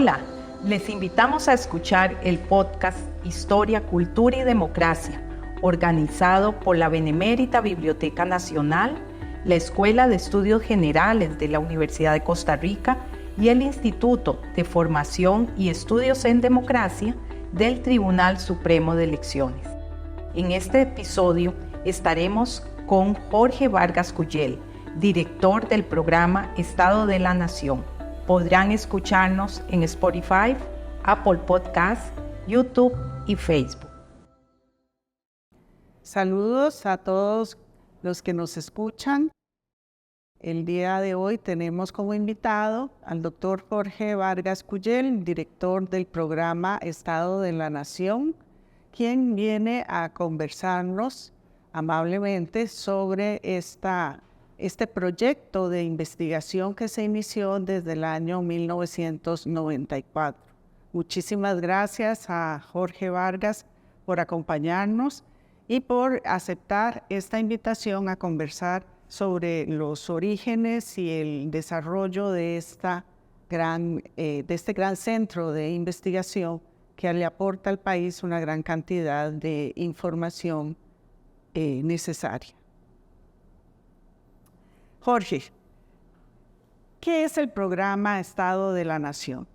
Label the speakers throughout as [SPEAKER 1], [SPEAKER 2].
[SPEAKER 1] Hola, les invitamos a escuchar el podcast Historia, Cultura y Democracia, organizado por la Benemérita Biblioteca Nacional, la Escuela de Estudios Generales de la Universidad de Costa Rica y el Instituto de Formación y Estudios en Democracia del Tribunal Supremo de Elecciones. En este episodio estaremos con Jorge Vargas Cuyel, director del programa Estado de la Nación. Podrán escucharnos en Spotify, Apple Podcasts, YouTube y Facebook.
[SPEAKER 2] Saludos a todos los que nos escuchan. El día de hoy tenemos como invitado al doctor Jorge Vargas Cuyel, director del programa Estado de la Nación, quien viene a conversarnos amablemente sobre este proyecto de investigación que se inició desde el año 1994. Muchísimas gracias a Jorge Vargas por acompañarnos y por aceptar esta invitación a conversar sobre los orígenes y el desarrollo de este gran centro de investigación que le aporta al país una gran cantidad de información necesaria. Jorge, ¿qué es el programa Estado de la Nación?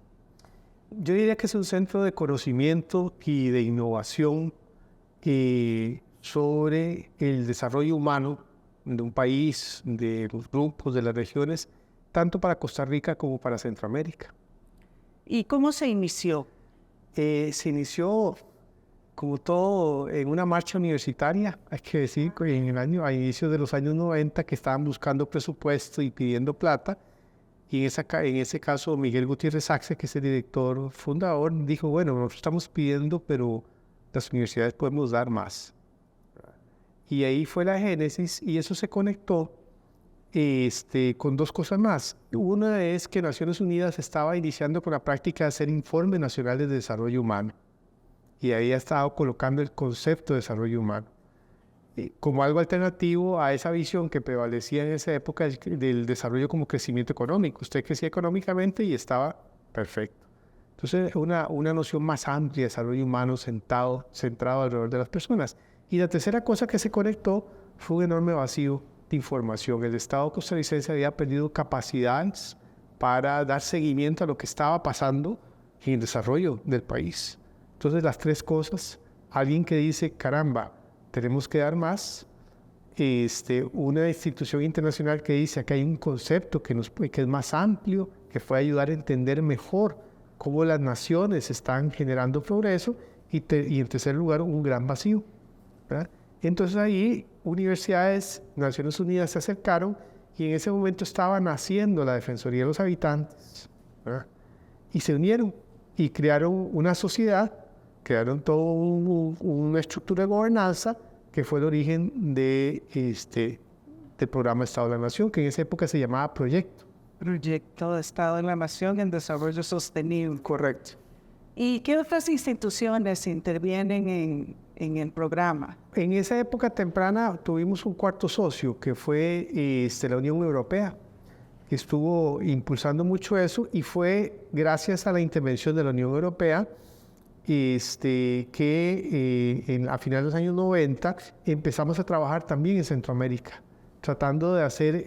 [SPEAKER 3] Yo diría que es un centro de conocimiento y de innovación sobre el desarrollo humano de un país, de los grupos, de las regiones, tanto para Costa Rica como para Centroamérica.
[SPEAKER 2] ¿Y cómo se inició?
[SPEAKER 3] Se inició, como todo, en una marcha universitaria, hay que decir, a inicios de los años 90, que estaban buscando presupuesto y pidiendo plata, y en ese caso Miguel Gutiérrez Axe, que es el director fundador, dijo, bueno, nosotros estamos pidiendo, pero las universidades podemos dar más. Y ahí fue la génesis, y eso se conectó con dos cosas más. Una es que Naciones Unidas estaba iniciando con la práctica de hacer informes nacionales de desarrollo humano, y ahí ha estado colocando el concepto de desarrollo humano como algo alternativo a esa visión que prevalecía en esa época del desarrollo como crecimiento económico. Usted crecía económicamente y estaba perfecto. Entonces, una noción más amplia de desarrollo humano centrado alrededor de las personas. Y la tercera cosa que se conectó fue un enorme vacío de información. El Estado costarricense había perdido capacidades para dar seguimiento a lo que estaba pasando en el desarrollo del país. Entonces, las tres cosas, alguien que dice, caramba, tenemos que dar más, una institución internacional que dice que hay un concepto que es más amplio, que puede ayudar a entender mejor cómo las naciones están generando progreso, y en tercer lugar, un gran vacío, ¿verdad? Entonces ahí universidades, Naciones Unidas se acercaron, y en ese momento estaba naciendo la Defensoría de los Habitantes, ¿verdad? Y se unieron y crearon una sociedad, crearon toda una estructura de gobernanza que fue el origen del programa Estado de la Nación, que en esa época se llamaba Proyecto.
[SPEAKER 2] Proyecto de Estado de la Nación en Desarrollo Sostenible.
[SPEAKER 3] Correcto.
[SPEAKER 2] ¿Y qué otras instituciones intervienen en el programa?
[SPEAKER 3] En esa época temprana tuvimos un cuarto socio, que fue la Unión Europea, que estuvo impulsando mucho eso, y fue gracias a la intervención de la Unión Europea que a finales de los años 90 empezamos a trabajar también en Centroamérica, tratando de hacer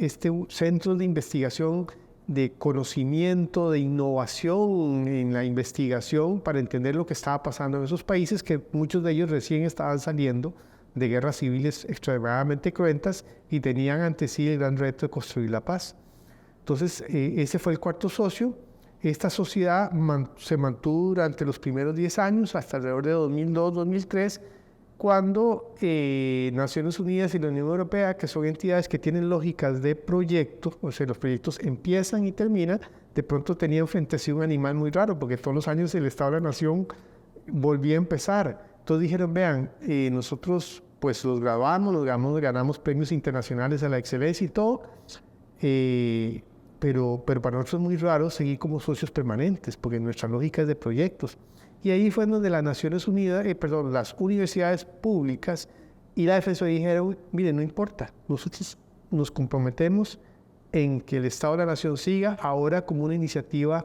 [SPEAKER 3] centros de investigación, de conocimiento, de innovación en la investigación para entender lo que estaba pasando en esos países, que muchos de ellos recién estaban saliendo de guerras civiles extremadamente cruentas y tenían ante sí el gran reto de construir la paz. Entonces, ese fue el cuarto socio. Esta sociedad se mantuvo durante los primeros 10 años, hasta alrededor de 2002-2003, cuando Naciones Unidas y la Unión Europea, que son entidades que tienen lógicas de proyectos, o sea, los proyectos empiezan y terminan, de pronto tenían frente a sí un animal muy raro, porque todos los años el Estado de la Nación volvía a empezar. Entonces dijeron, vean, nosotros pues ganamos premios internacionales a la excelencia y todo, pero para nosotros es muy raro seguir como socios permanentes, porque nuestra lógica es de proyectos. Y ahí fue donde las Naciones Unidas, las universidades públicas y la Defensoría dijeron, miren, no importa, nosotros nos comprometemos en que el Estado de la Nación siga ahora como una iniciativa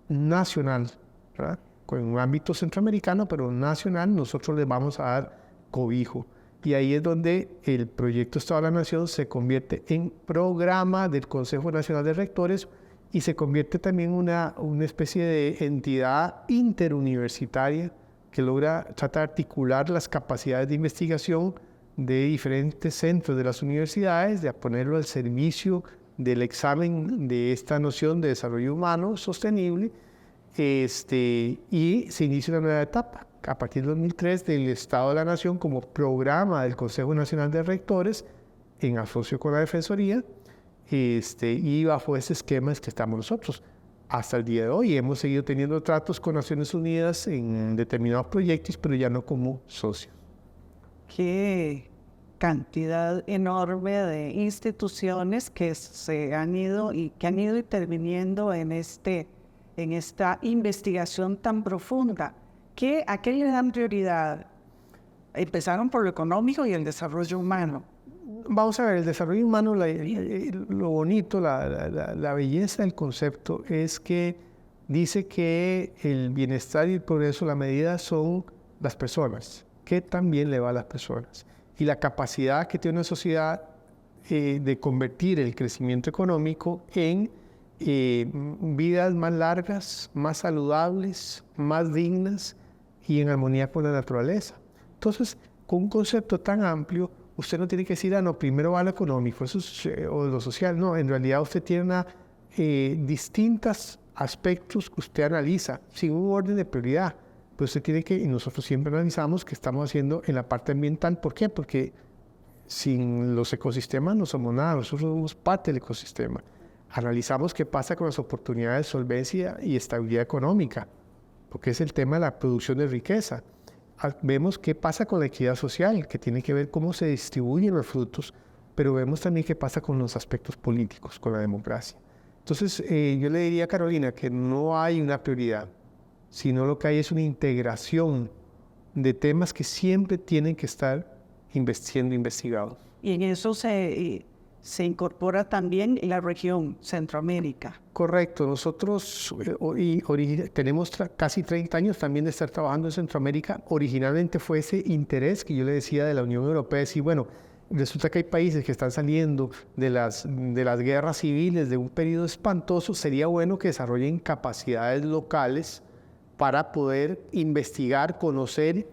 [SPEAKER 3] nacional, ¿verdad? Con un ámbito centroamericano, pero nacional, nosotros les vamos a dar cobijo. Y ahí es donde el proyecto Estado de la Nación se convierte en programa del Consejo Nacional de Rectores y se convierte también en una especie de entidad interuniversitaria que trata de articular las capacidades de investigación de diferentes centros de las universidades, de ponerlo al servicio del examen de esta noción de desarrollo humano sostenible, y se inicia una nueva etapa a partir del 2003 del Estado de la Nación como programa del Consejo Nacional de Rectores en asocio con la Defensoría, y bajo ese esquema es que estamos nosotros. Hasta el día de hoy hemos seguido teniendo tratos con Naciones Unidas en determinados proyectos, pero ya no como socios.
[SPEAKER 2] Qué cantidad enorme de instituciones que se han ido y que han ido interviniendo en esta investigación tan profunda. ¿A qué le dan prioridad? Empezaron por lo económico y el desarrollo humano.
[SPEAKER 3] Vamos a ver, el desarrollo humano, lo bonito, la belleza del concepto es que dice que el bienestar y el progreso, la medida son las personas. ¿Qué tan bien le va a las personas? Y la capacidad que tiene una sociedad de convertir el crecimiento económico en vidas más largas, más saludables, más dignas y en armonía con la naturaleza. Entonces, con un concepto tan amplio, usted no tiene que decir, no, primero va lo económico o lo social. No, en realidad usted tiene distintos aspectos que usted analiza sin un orden de prioridad. Pero usted tiene que, y nosotros siempre analizamos qué estamos haciendo en la parte ambiental. ¿Por qué? Porque sin los ecosistemas no somos nada, nosotros somos parte del ecosistema. Analizamos qué pasa con las oportunidades de solvencia y estabilidad económica, porque es el tema de la producción de riqueza. Vemos qué pasa con la equidad social, que tiene que ver cómo se distribuyen los frutos, pero vemos también qué pasa con los aspectos políticos, con la democracia. Entonces, yo le diría a Carolina que no hay una prioridad, sino lo que hay es una integración de temas que siempre tienen que estar siendo investigados.
[SPEAKER 2] Y en eso se incorpora también la región Centroamérica.
[SPEAKER 3] Correcto. Nosotros tenemos casi 30 años también de estar trabajando en Centroamérica. Originalmente fue ese interés que yo le decía de la Unión Europea, decir, bueno, resulta que hay países que están saliendo de las guerras civiles, de un periodo espantoso, sería bueno que desarrollen capacidades locales para poder investigar, conocer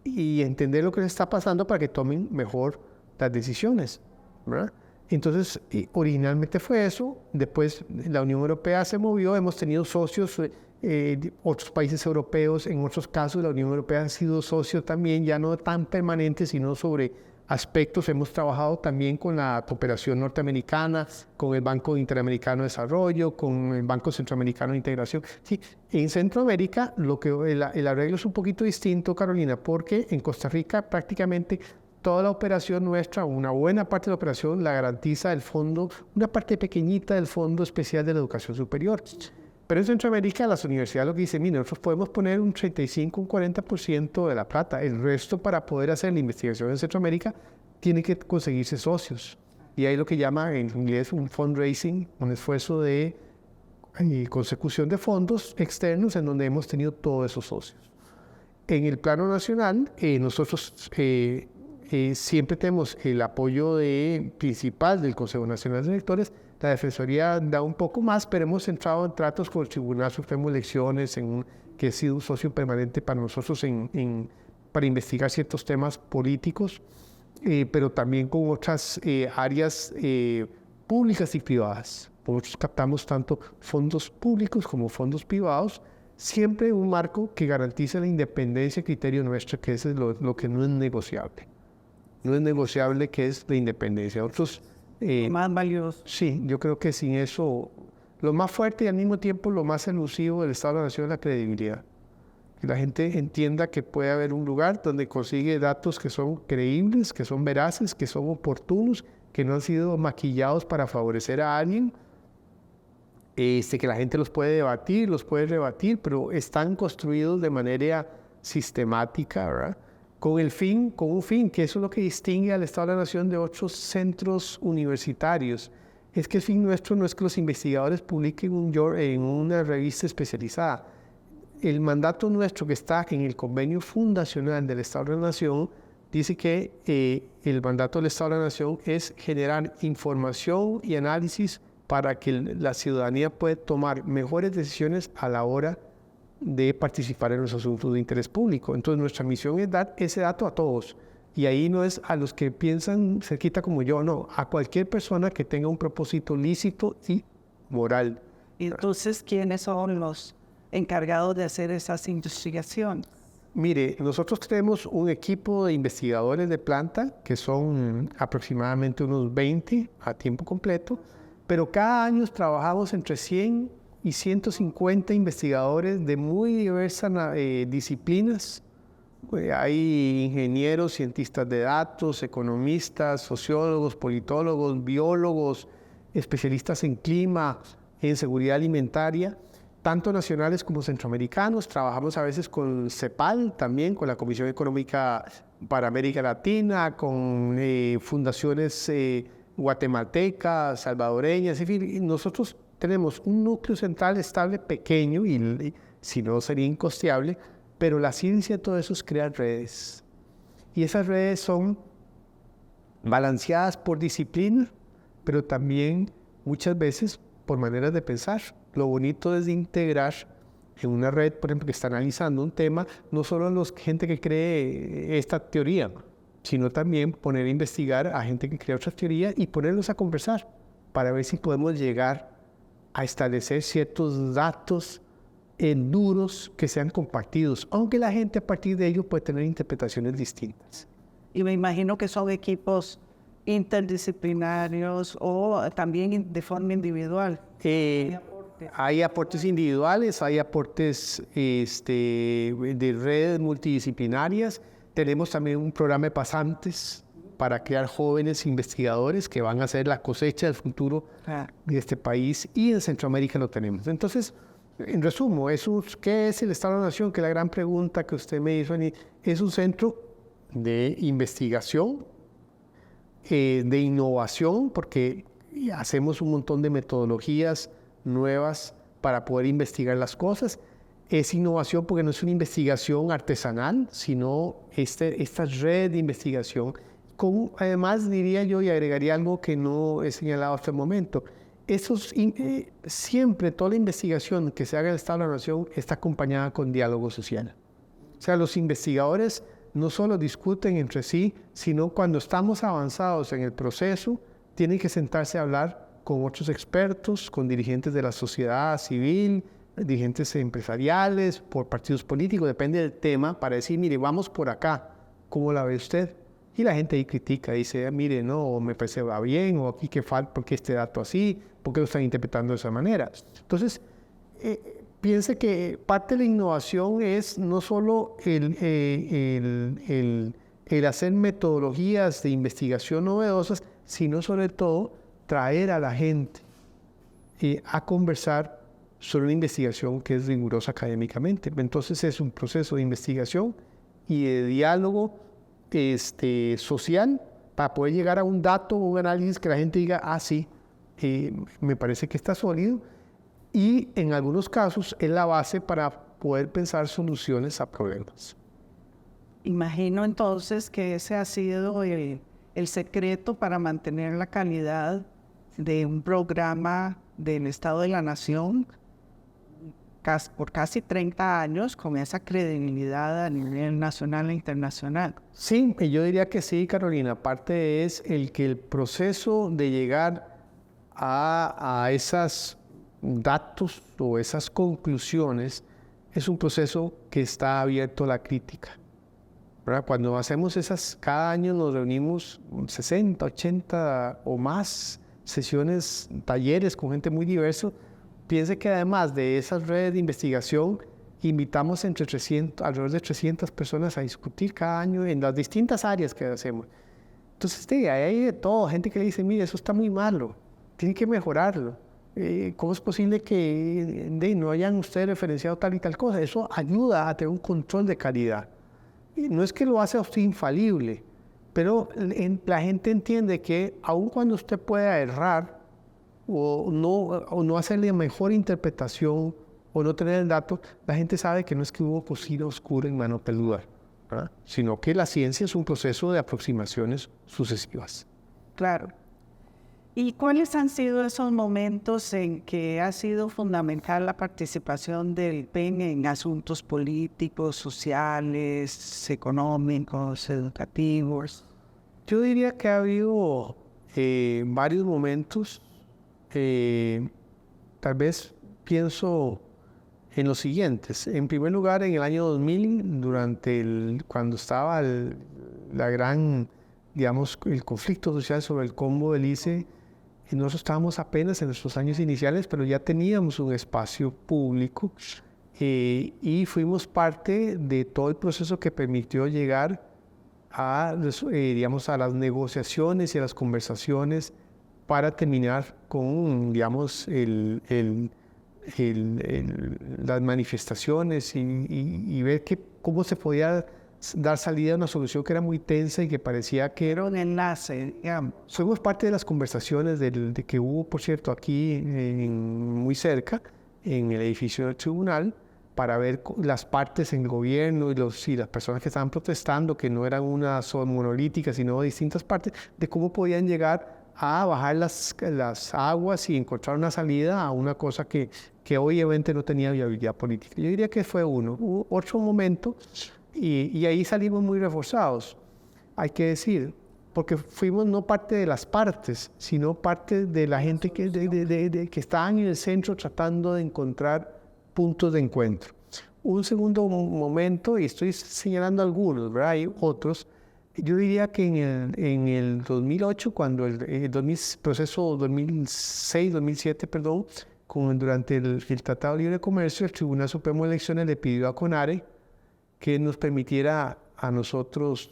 [SPEAKER 3] y entender lo que les está pasando para que tomen mejor las decisiones, ¿verdad? Entonces, originalmente fue eso. Después la Unión Europea se movió, hemos tenido socios, otros países europeos, en otros casos la Unión Europea ha sido socio también, ya no tan permanente, sino sobre aspectos. Hemos trabajado también con la cooperación norteamericana, con el Banco Interamericano de Desarrollo, con el Banco Centroamericano de Integración. Sí, en Centroamérica el arreglo es un poquito distinto, Carolina, porque en Costa Rica prácticamente toda la operación nuestra, una buena parte de la operación la garantiza el fondo, una parte pequeñita del Fondo Especial de la Educación Superior. Pero en Centroamérica las universidades lo que dicen, mire, nosotros podemos poner un 35, un 40% de la plata. El resto, para poder hacer la investigación en Centroamérica, tiene que conseguirse socios. Y hay lo que llama en inglés un fundraising, un esfuerzo de consecución de fondos externos en donde hemos tenido todos esos socios. En el plano nacional, nosotros siempre tenemos el apoyo principal del Consejo Nacional de Rectores. La Defensoría da un poco más, pero hemos entrado en tratos con el Tribunal Supremo de Elecciones, que ha sido un socio permanente para nosotros para investigar ciertos temas políticos, pero también con otras áreas públicas y privadas. Nosotros captamos tanto fondos públicos como fondos privados, siempre en un marco que garantice la independencia y criterio nuestro, que eso es lo que no es negociable. No es negociable, que es la independencia. Otros
[SPEAKER 2] más valioso.
[SPEAKER 3] Sí, yo creo que sin eso, lo más fuerte y al mismo tiempo lo más elusivo del Estado de la Nación es la credibilidad. Que la gente entienda que puede haber un lugar donde consigue datos que son creíbles, que son veraces, que son oportunos, que no han sido maquillados para favorecer a alguien, que la gente los puede debatir, los puede rebatir, pero están construidos de manera sistemática, ¿verdad? Con un fin, que eso es lo que distingue al Estado de la Nación de otros centros universitarios. es que el fin nuestro no es que los investigadores publiquen en una revista especializada. El mandato nuestro que está en el convenio fundacional del Estado de la Nación dice que el mandato del Estado de la Nación es generar información y análisis para que la ciudadanía pueda tomar mejores decisiones a la hora de participar en los asuntos de interés público. Entonces nuestra misión es dar ese dato a todos. Y ahí no es a los que piensan cerquita como yo, no, a cualquier persona que tenga un propósito lícito y moral.
[SPEAKER 2] Entonces, ¿quiénes son los encargados de hacer esas investigaciones?
[SPEAKER 3] Mire, nosotros tenemos un equipo de investigadores de planta, que son aproximadamente unos 20 a tiempo completo, pero cada año trabajamos entre 100 y 150 investigadores de muy diversas disciplinas. Hay ingenieros, cientistas de datos, economistas, sociólogos, politólogos, biólogos, especialistas en clima, en seguridad alimentaria, tanto nacionales como centroamericanos. Trabajamos a veces con CEPAL también, con la Comisión Económica para América Latina, con fundaciones guatemaltecas, salvadoreñas, en fin, nosotros tenemos un núcleo central estable pequeño y si no sería incosteable, pero la ciencia de todo eso es crear redes. Y esas redes son balanceadas por disciplina, pero también muchas veces por maneras de pensar. Lo bonito es de integrar en una red, por ejemplo, que está analizando un tema, no solo a gente que cree esta teoría, sino también poner a investigar a gente que cree otra teoría y ponerlos a conversar para ver si podemos llegar a establecer ciertos datos duros que sean compartidos, aunque la gente a partir de ello puede tener interpretaciones distintas.
[SPEAKER 2] Y me imagino que son equipos interdisciplinarios o también de forma individual.
[SPEAKER 3] Hay aportes individuales, hay aportes de redes multidisciplinarias. Tenemos también un programa de pasantes para crear jóvenes investigadores que van a ser la cosecha del futuro de este país, y en Centroamérica lo tenemos. Entonces, en resumen, ¿qué es el Estado de la Nación? Que es la gran pregunta que usted me hizo. Es un centro de investigación, de innovación, porque hacemos un montón de metodologías nuevas para poder investigar las cosas. Es innovación porque no es una investigación artesanal, sino esta red de investigación. Además, diría yo, y agregaría algo que no he señalado hasta el momento, siempre toda la investigación que se haga en el Estado de la Nación está acompañada con diálogo social. O sea, los investigadores no solo discuten entre sí, sino cuando estamos avanzados en el proceso, tienen que sentarse a hablar con otros expertos, con dirigentes de la sociedad civil, dirigentes empresariales, por partidos políticos, depende del tema, para decir, mire, vamos por acá, ¿cómo la ve usted? Y la gente ahí critica, dice, mire, no, me parece va bien, o aquí que falta, ¿por qué este dato así? ¿Por qué lo están interpretando de esa manera? Entonces, piense que parte de la innovación es no solo el hacer metodologías de investigación novedosas, sino sobre todo traer a la gente a conversar sobre una investigación que es rigurosa académicamente. Entonces es un proceso de investigación y de diálogo social para poder llegar a un dato o un análisis que la gente diga, sí, me parece que está sólido, y en algunos casos es la base para poder pensar soluciones a problemas.
[SPEAKER 2] Imagino entonces que ese ha sido el secreto para mantener la calidad de un programa del Estado de la Nación por casi 30 años, con esa credibilidad a nivel nacional e internacional.
[SPEAKER 3] Sí, yo diría que sí, Carolina. Aparte es que el proceso de llegar a esos datos o esas conclusiones es un proceso que está abierto a la crítica, ¿verdad? Cuando hacemos cada año nos reunimos 60, 80 o más sesiones, talleres con gente muy diversa. Piense que además de esas redes de investigación, invitamos alrededor de 300 personas a discutir cada año en las distintas áreas que hacemos. Entonces, hay de todo, gente que le dice, mire, eso está muy malo, tiene que mejorarlo. ¿Cómo es posible que no hayan ustedes referenciado tal y tal cosa? Eso ayuda a tener un control de calidad. Y no es que lo hace a usted infalible, pero la gente entiende que aun cuando usted pueda errar, o no hacerle mejor interpretación o no tener el dato, la gente sabe que no es que hubo cocina oscura en mano peluda, ¿verdad? Sino que la ciencia es un proceso de aproximaciones sucesivas.
[SPEAKER 2] Claro. ¿Y cuáles han sido esos momentos en que ha sido fundamental la participación del PEN en asuntos políticos, sociales, económicos, educativos?
[SPEAKER 3] Yo diría que ha habido varios momentos. Tal vez pienso en los siguientes. En primer lugar, en el año 2000, cuando estaba la gran, digamos, el conflicto social sobre el combo del ICE, y nosotros estábamos apenas en nuestros años iniciales, pero ya teníamos un espacio público y fuimos parte de todo el proceso que permitió llegar digamos, a las negociaciones y a las conversaciones para terminar con, digamos, las manifestaciones y ver cómo se podía dar salida a una solución que era muy tensa y que parecía que
[SPEAKER 2] Era un enlace, digamos.
[SPEAKER 3] Fuimos parte de las conversaciones de que hubo, por cierto, aquí muy cerca, en el edificio del tribunal, para ver las partes en el gobierno y las personas que estaban protestando, que no eran una sola monolítica, sino distintas partes, de cómo podían llegar a bajar las aguas y encontrar una salida a una cosa que obviamente no tenía viabilidad política. Yo diría que fue uno. Hubo otro momento y ahí salimos muy reforzados, hay que decir, porque fuimos no parte de las partes, sino parte de la gente que estaban en el centro tratando de encontrar puntos de encuentro. Un segundo momento, y estoy señalando algunos, ¿verdad? Hay otros. Yo diría que en el 2008, cuando el proceso 2006-2007, perdón, durante el Tratado de Libre Comercio, el Tribunal Supremo de Elecciones le pidió a CONARE que nos permitiera a nosotros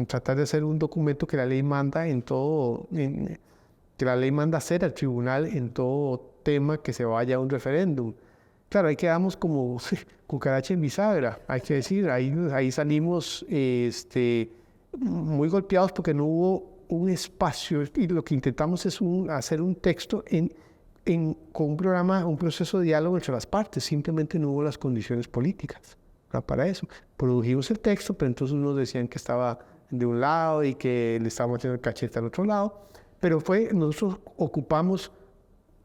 [SPEAKER 3] tratar de hacer un documento que la ley manda que la ley manda hacer al tribunal en todo tema que se vaya a un referéndum. Claro, ahí quedamos como cucaracha en bisagra, hay que decir, ahí salimos muy golpeados porque no hubo un espacio y lo que intentamos es hacer un texto con un proceso de diálogo entre las partes, simplemente no hubo las condiciones políticas para eso. Produjimos el texto, pero entonces unos decían que estaba de un lado y que le estábamos haciendo el cachete al otro lado, pero nosotros ocupamos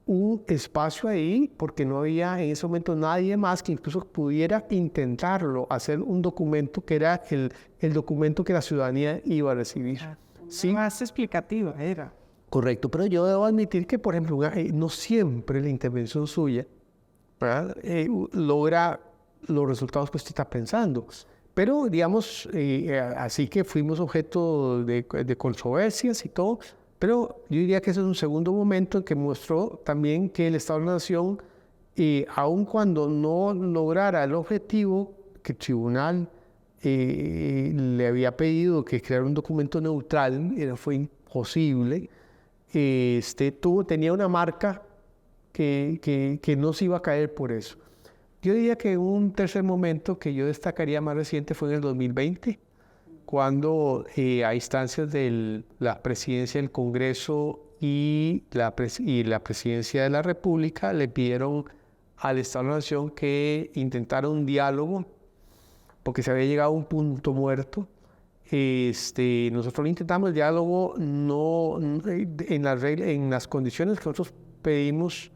[SPEAKER 3] un espacio ahí porque no había en ese momento nadie más que incluso pudiera intentarlo, hacer un documento que era el documento que la ciudadanía iba a recibir.
[SPEAKER 2] Sí, más explicativa era.
[SPEAKER 3] Correcto, pero yo debo admitir que, por ejemplo, no siempre la intervención suya logra los resultados que usted está pensando. Pero, digamos, así que fuimos objeto de controversias y todo, pero yo diría que ese es un segundo momento en que mostró también que el Estado de la Nación, aun cuando no lograra el objetivo que el tribunal le había pedido, que creara un documento neutral, fue imposible, tenía una marca que no se iba a caer por eso. Yo diría que un tercer momento que yo destacaría más reciente fue en el 2020, cuando a instancias de la presidencia del Congreso y la presidencia de la República le pidieron al Estado de la Nación que intentara un diálogo, porque se había llegado a un punto muerto. Nosotros lo intentamos, el diálogo no en las condiciones que nosotros pedimos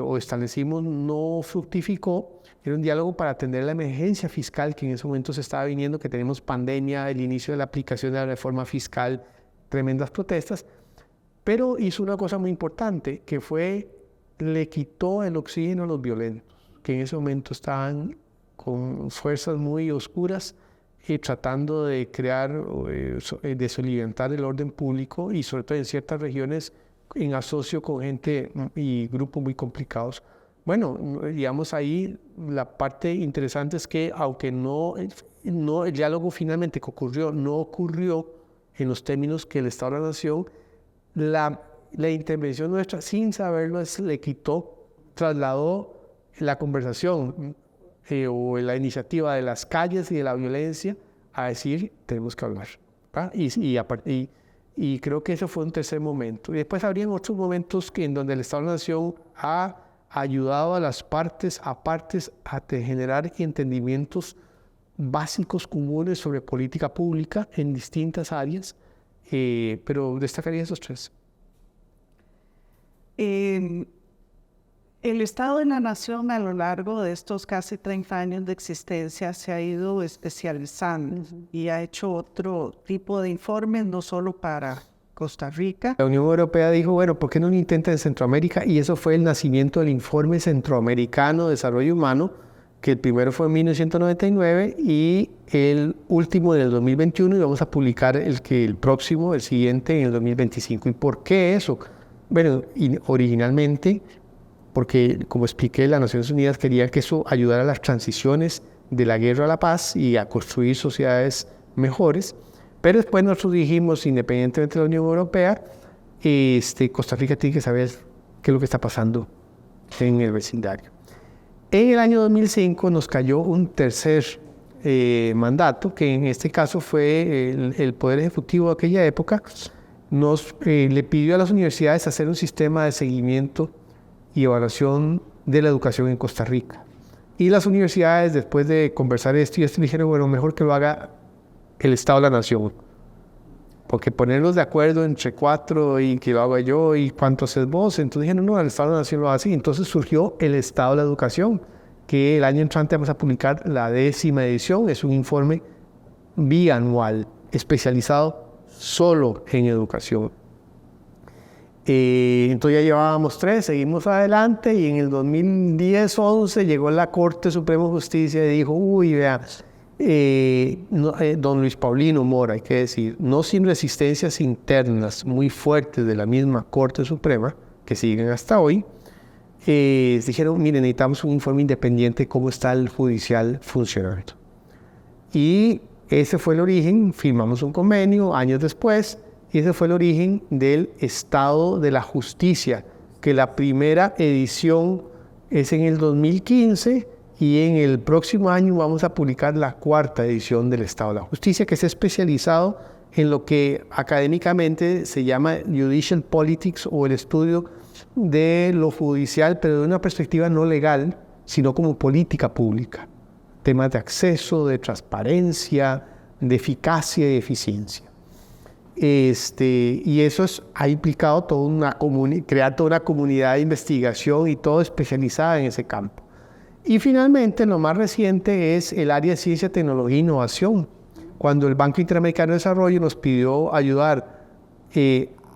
[SPEAKER 3] o establecimos, no fructificó. Era un diálogo para atender la emergencia fiscal que en ese momento se estaba viniendo, que tenemos pandemia, el inicio de la aplicación de la reforma fiscal, tremendas protestas, pero hizo una cosa muy importante, que le quitó el oxígeno a los violentos, que en ese momento estaban con fuerzas muy oscuras tratando de crear, de soliviantar el orden público y sobre todo en ciertas regiones en asocio con gente y grupos muy complicados. Bueno, digamos ahí la parte interesante es que aunque el diálogo finalmente que ocurrió no ocurrió en los términos que el Estado de la Nación, la intervención nuestra sin saberlo le trasladó la conversación o la iniciativa de las calles y de la violencia a decir tenemos que hablar, ¿verdad? Y creo que eso fue un tercer momento. Y después habrían otros momentos en donde el Estado de la Nación ha ayudado a las partes a generar entendimientos básicos comunes sobre política pública en distintas áreas, pero destacaría esos tres.
[SPEAKER 2] El Estado de la Nación a lo largo de estos casi 30 años de existencia se ha ido especializando y ha hecho otro tipo de informes, no solo para Costa Rica.
[SPEAKER 3] La Unión Europea dijo, bueno, ¿por qué no lo intenta en Centroamérica? Y eso fue el nacimiento del Informe Centroamericano de Desarrollo Humano, que el primero fue en 1999 y el último en el 2021, y vamos a publicar el próximo, el siguiente, en el 2025. ¿Y por qué eso? Bueno, originalmente, porque como expliqué, las Naciones Unidas querían que eso ayudara a las transiciones de la guerra a la paz y a construir sociedades mejores, pero después nosotros dijimos, independientemente de la Unión Europea, Costa Rica tiene que saber qué es lo que está pasando en el vecindario. En el año 2005 nos cayó un tercer mandato, que en este caso fue el Poder Ejecutivo de aquella época, le pidió a las universidades hacer un sistema de seguimiento y evaluación de la educación en Costa Rica. Y las universidades, después de conversar esto dijeron, bueno, mejor que lo haga el Estado de la Nación. Porque ponernos de acuerdo entre cuatro y que lo haga yo y cuánto haces vos, entonces dijeron, no, el Estado de la Nación lo hace. Y entonces surgió el Estado de la Educación, que el año entrante vamos a publicar la 10ª edición. Es un informe bianual, especializado solo en educación. Entonces ya llevábamos 3, seguimos adelante y en el 2010-11 llegó la Corte Suprema de Justicia y dijo, uy, vea, don Luis Paulino Mora, hay que decir, no sin resistencias internas muy fuertes de la misma Corte Suprema, que siguen hasta hoy, dijeron, miren, necesitamos un informe independiente de cómo está el judicial funcionando. Y ese fue el origen, firmamos un convenio años después, y ese fue el origen del Estado de la Justicia, que la primera edición es en el 2015 y en el próximo año vamos a publicar la 4ª edición del Estado de la Justicia, que es especializado en lo que académicamente se llama Judicial Politics, o el estudio de lo judicial, pero de una perspectiva no legal, sino como política pública. Temas de acceso, de transparencia, de eficacia y eficiencia. Y eso ha implicado crear toda una comunidad de investigación y todo especializada en ese campo. Y finalmente, lo más reciente es el área de ciencia, tecnología e innovación. Cuando el Banco Interamericano de Desarrollo nos pidió ayudar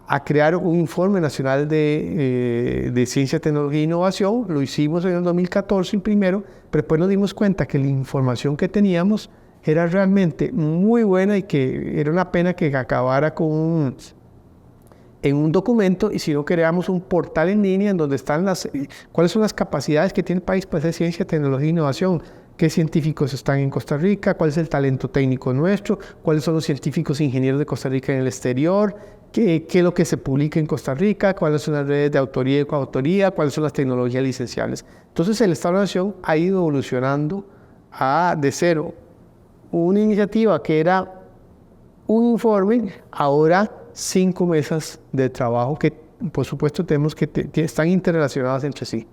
[SPEAKER 3] a crear un informe nacional de ciencia, tecnología e innovación, lo hicimos en el 2014 primero, pero después nos dimos cuenta que la información que teníamos era realmente muy buena y que era una pena que acabara en un documento, y si no creamos un portal en línea en donde están cuáles son las capacidades que tiene el país para hacer ciencia, tecnología e innovación, qué científicos están en Costa Rica, cuál es el talento técnico nuestro, cuáles son los científicos e ingenieros de Costa Rica en el exterior, qué es lo que se publica en Costa Rica, cuáles son las redes de autoría y coautoría, cuáles son las tecnologías licenciables. Entonces el Estado de la Nación ha ido evolucionando de cero una iniciativa que era un informe, ahora 5 mesas de trabajo que, por supuesto, tenemos que están interrelacionadas entre sí.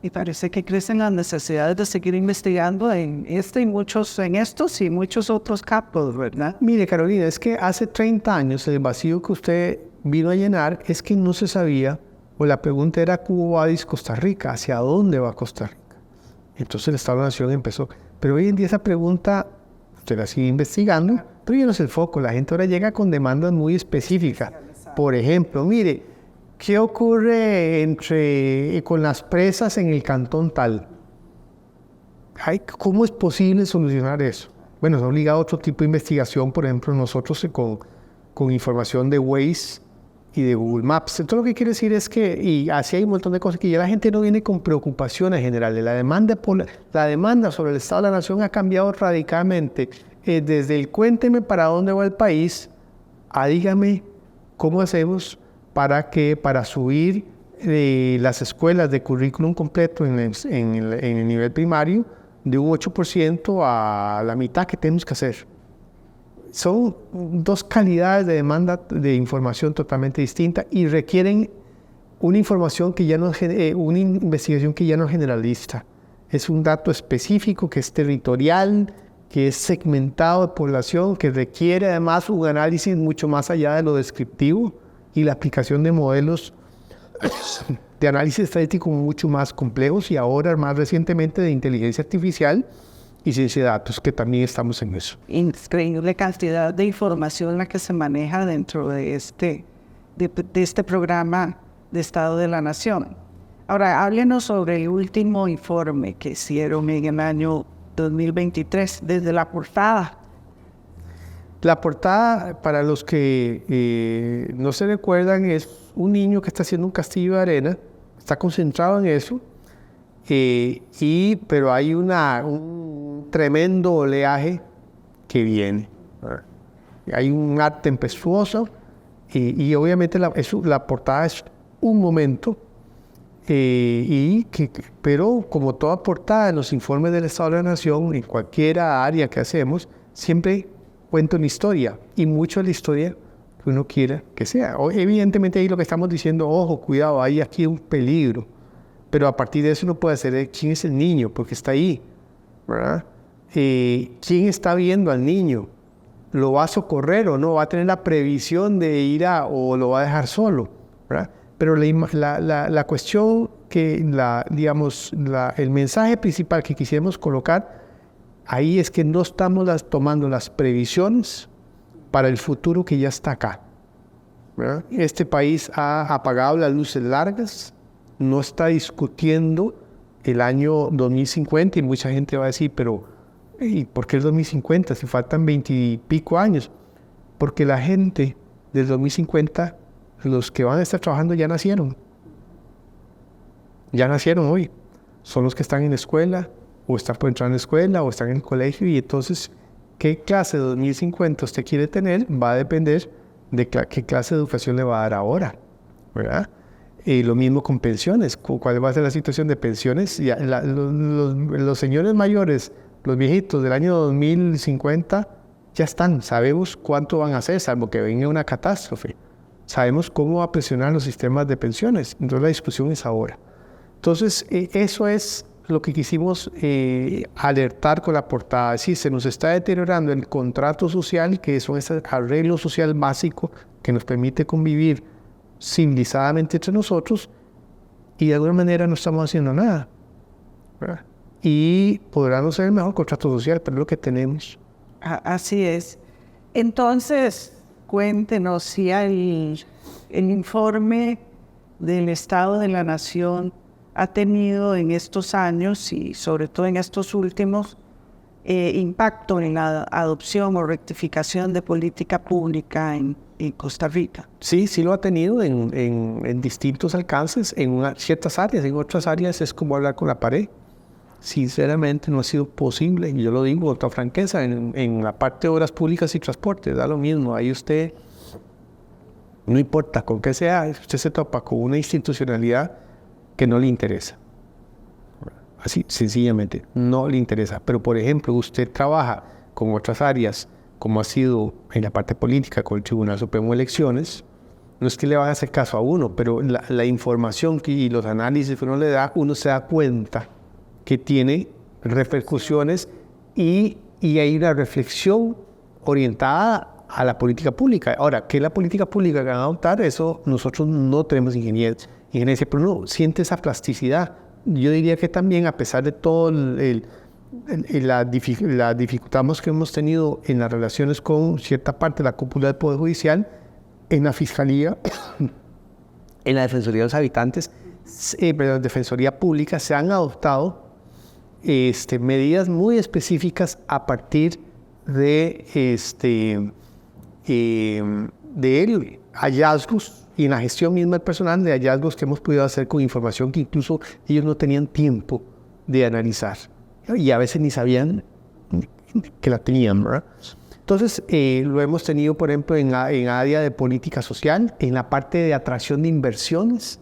[SPEAKER 2] Y parece que crecen las necesidades de seguir investigando en estos y muchos otros campos, ¿verdad?
[SPEAKER 3] Mire, Carolina, es que hace 30 años el vacío que usted vino a llenar es que no se sabía, o la pregunta era ¿cómo va Costa Rica? ¿Hacia dónde va Costa Rica? Entonces el Estado de la Nación empezó. Pero hoy en día esa pregunta usted la sigue investigando, pero ya no es el foco. La gente ahora llega con demandas muy específicas. Por ejemplo, mire, ¿qué ocurre con las presas en el cantón tal? ¿Cómo es posible solucionar eso? Bueno, es obligado a otro tipo de investigación, por ejemplo, nosotros con información de Waze y de Google Maps. Entonces lo que quiero decir es que, y así hay un montón de cosas, que ya la gente no viene con preocupaciones generales. La demanda sobre el Estado de la Nación ha cambiado radicalmente. Desde el cuénteme para dónde va el país, a dígame cómo hacemos para subir las escuelas de currículum completo en el nivel primario de un 8% a la mitad que tenemos que hacer. son dos calidades de demanda de información totalmente distintas y requieren una información que ya no una investigación que ya no es generalista. Es un dato específico que es territorial, que es segmentado de población, que requiere además un análisis mucho más allá de lo descriptivo y la aplicación de modelos de análisis estadístico mucho más complejos y ahora más recientemente de inteligencia artificial y ciencia de datos, que también estamos en eso.
[SPEAKER 2] Increíble cantidad de información la que se maneja dentro de este programa de Estado de la Nación. Ahora, háblenos sobre el último informe que hicieron en el año 2023, desde la portada.
[SPEAKER 3] La portada, para los que no se recuerdan, es un niño que está haciendo un castillo de arena, está concentrado en eso, pero hay un tremendo oleaje que viene. Hay un ar tempestuoso y obviamente la portada es un momento, pero como toda portada en los informes del Estado de la Nación, en cualquier área que hacemos, siempre cuenta una historia y mucho de la historia que uno quiera que sea. Evidentemente ahí lo que estamos diciendo, ojo, cuidado, hay aquí un peligro, pero a partir de eso uno puede hacer quién es el niño, porque está ahí, ¿verdad? ¿Quién está viendo al niño? ¿Lo va a socorrer o no? ¿Va a tener la previsión de ir o lo va a dejar solo? ¿Verdad? Pero la cuestión el mensaje principal que quisiéramos colocar ahí es que no estamos tomando las previsiones para el futuro que ya está acá, ¿verdad? Este país ha apagado las luces largas, no está discutiendo el año 2050 y mucha gente va a decir, pero ¿y por qué el 2050? Si faltan 20 y pico años. Porque la gente del 2050, los que van a estar trabajando ya nacieron. Ya nacieron hoy. Son los que están en la escuela, o están por entrar en la escuela, o están en el colegio, y entonces, ¿qué clase de 2050 usted quiere tener? Va a depender de qué clase de educación le va a dar ahora, ¿verdad? Lo mismo con pensiones. ¿Cuál va a ser la situación de pensiones? Ya, los señores mayores, los viejitos del año 2050, ya están. Sabemos cuánto van a hacer, salvo que venga una catástrofe. Sabemos cómo va a presionar los sistemas de pensiones. Entonces la discusión es ahora. Entonces, eso es lo que quisimos alertar con la portada. Sí, se nos está deteriorando el contrato social, que son ese arreglo social básico que nos permite convivir civilizadamente entre nosotros, y de alguna manera no estamos haciendo nada, ¿verdad? Y podrá no ser el mejor contrato social, pero es lo que tenemos.
[SPEAKER 2] Así es. Entonces, cuéntenos si el informe del Estado de la Nación ha tenido en estos años y sobre todo en estos últimos impacto en la adopción o rectificación de política pública en Costa Rica.
[SPEAKER 3] Sí, sí lo ha tenido en distintos alcances, en ciertas áreas. En otras áreas es como hablar con la pared. Sinceramente no ha sido posible, y yo lo digo con toda franqueza, en la parte de obras públicas y transporte, da lo mismo. Ahí usted, no importa con qué sea, usted se topa con una institucionalidad que no le interesa. Así, sencillamente, no le interesa. Pero, por ejemplo, usted trabaja con otras áreas, como ha sido en la parte política con el Tribunal Supremo de Elecciones, no es que le van a hacer caso a uno, pero la información y los análisis que uno le da, uno se da cuenta que tiene repercusiones y hay una reflexión orientada a la política pública. Ahora, ¿qué es la política pública que van a adoptar? Eso nosotros no tenemos ingeniería, pero uno siente esa plasticidad. Yo diría que también, a pesar de todo la dificultad que hemos tenido en las relaciones con cierta parte de la cúpula del Poder Judicial, en la Fiscalía, en la Defensoría de los Habitantes, Defensoría Pública, se han adoptado medidas muy específicas a partir de hallazgos y en la gestión misma del personal, de hallazgos que hemos podido hacer con información que incluso ellos no tenían tiempo de analizar y a veces ni sabían que la tenían, ¿verdad? Entonces, lo hemos tenido, por ejemplo, en área de política social, en la parte de atracción de inversiones,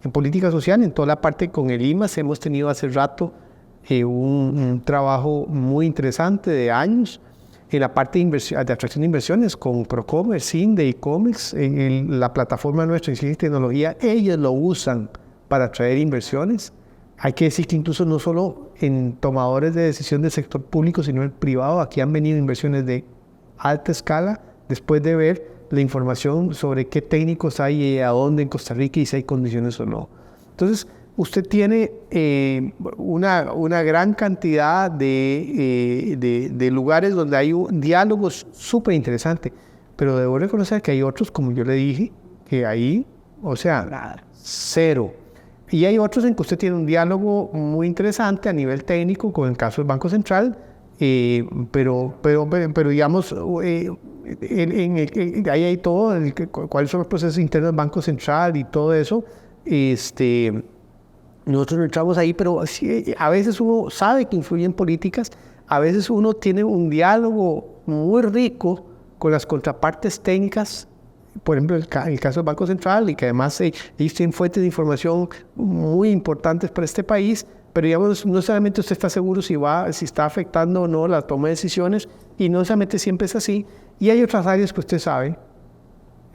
[SPEAKER 3] en política social, en toda la parte con el IMAS, hemos tenido hace rato un trabajo muy interesante de años, en la parte de atracción de inversiones con Procommerce, Cinde y Comex, en la plataforma nuestra en ciencia y tecnología, ellos lo usan para atraer inversiones. Hay que decir que incluso no solo en tomadores de decisión del sector público, sino en el privado, aquí han venido inversiones de alta escala después de ver la información sobre qué técnicos hay y a dónde en Costa Rica y si hay condiciones o no. Entonces, usted tiene una gran cantidad de lugares donde hay diálogos súper interesantes, pero debo reconocer que hay otros, como yo le dije, que ahí, o sea, cero. Y hay otros en que usted tiene un diálogo muy interesante a nivel técnico, como en el caso del Banco Central, pero digamos, ahí hay todo, cuáles son los procesos internos del Banco Central y todo eso. Nosotros no entramos ahí, pero sí, a veces uno sabe que influyen políticas, a veces uno tiene un diálogo muy rico con las contrapartes técnicas, por ejemplo, el caso del Banco Central, y que además ellos tienen fuentes de información muy importantes para este país, pero digamos, no solamente usted está seguro si está afectando o no la toma de decisiones, y no solamente siempre es así, y hay otras áreas que usted sabe,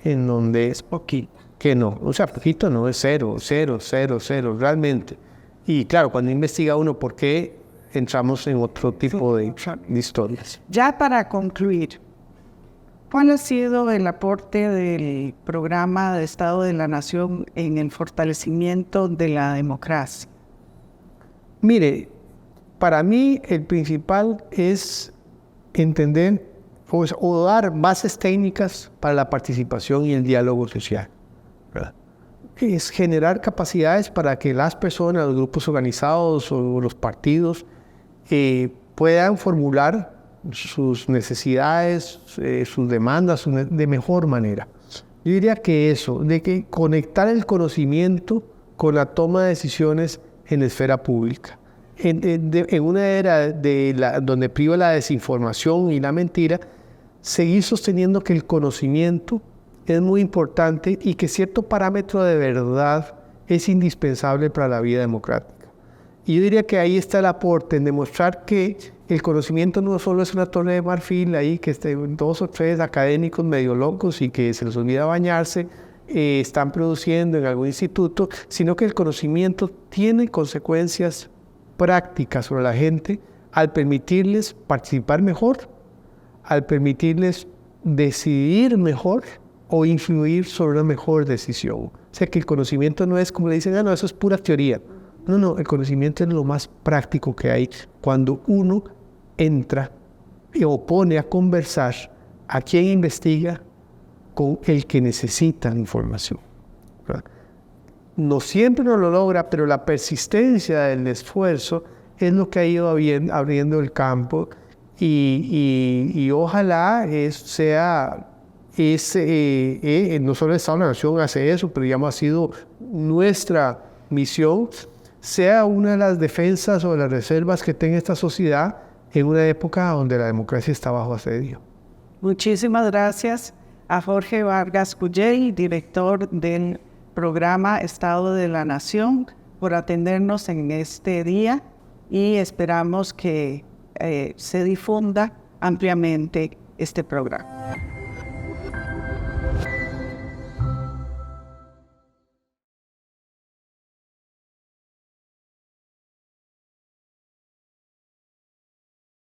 [SPEAKER 3] en donde es poquito, que no, o sea, poquito no, es cero, realmente. Y claro, cuando investiga uno por qué, entramos en otro tipo de historias.
[SPEAKER 2] Ya para concluir, ¿cuál ha sido el aporte del programa de Estado de la Nación en el fortalecimiento de la democracia?
[SPEAKER 3] Mire, para mí el principal es entender o dar bases técnicas para la participación y el diálogo social, ¿verdad? Es generar capacidades para que las personas, los grupos organizados o los partidos puedan formular sus necesidades, sus demandas de mejor manera. Yo diría que eso, de que conectar el conocimiento con la toma de decisiones en la esfera pública. En una era donde priva la desinformación y la mentira, seguir sosteniendo que el conocimiento es muy importante y que cierto parámetro de verdad es indispensable para la vida democrática. Y yo diría que ahí está el aporte en demostrar que el conocimiento no solo es una torre de marfil ahí que dos o tres académicos medio locos y que se les olvida bañarse, están produciendo en algún instituto, sino que el conocimiento tiene consecuencias prácticas sobre la gente al permitirles participar mejor, al permitirles decidir mejor o influir sobre una mejor decisión. O sea que el conocimiento no es como le dicen, no, eso es pura teoría. No, el conocimiento es lo más práctico que hay cuando uno entra o pone a conversar a quien investiga con el que necesita la información, ¿verdad? No siempre no lo logra, pero la persistencia del esfuerzo es lo que ha ido abriendo el campo y ojalá no solo el Estado de la Nación hace eso, pero digamos ha sido nuestra misión, sea una de las defensas o de las reservas que tenga esta sociedad en una época donde la democracia está bajo asedio.
[SPEAKER 2] Muchísimas gracias a Jorge Vargas Cuyel, director del programa Estado de la Nación, por atendernos en este día y esperamos que se difunda ampliamente este programa.